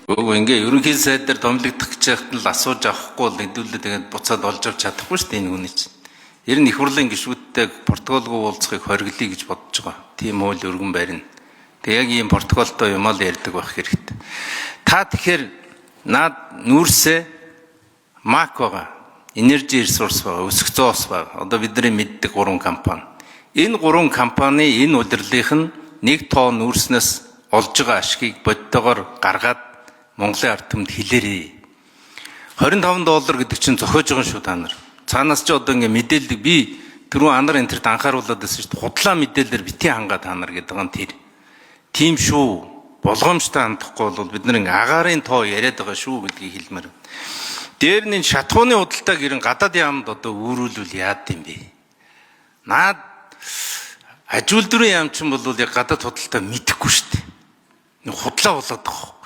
Ингээ ерөнхий сайд дээр томилогдох гэж байхад нь л асууж авахгүй л хэдүүлээ тэгээд буцаад олж авч чадахгүй шүү дээ энэ хүний чинь. Ер нь их хурлын гишүүдтэй протоколгүй уулзахыг хориглоё гэж бодож байгаа. Тийм хууль өргөн барина. Тэг яг ийм протоколтой юм аа л ярьдаг байх хэрэгтэй. Та тэгэхээр наад нүүрсээ МАК байгаа. Energy Resource байгаа, өсөх зоос байгаа. Одоо бидний мэддэг 3 компани. Энэ 3 компани энэ удирлынх нь 1 тонн нүүрснээс олж байгаа ашгийг бодтойгоор гаргаад Монголын ард түмэнд хэлээрээ. $25 гэдэг чинь зохиож байгаа шүү та нар. Цаанаас ч одоо ингээ мэдээлэл би түрүү анар энтерт анхааруулад байсан шүү дээ. Худлаа мэдээлэлээр битгий хангаа та нар гэдэг нь тэр. Тийм шүү. Болгоомжтой хандахгүй бол бид нар ингээ агаарын тоо яриад байгаа шүү гэдгийг хэлмээр. Дээр нь шатхууны худалдааг ерэн гадаад яамд одоо үүрүүлвэл яад юм бэ? Наад аж үйлдвэрийн яам чинь бол яг гадаад худалдаа мэдэхгүй шүү дээ. Худлаа болоод байгаа.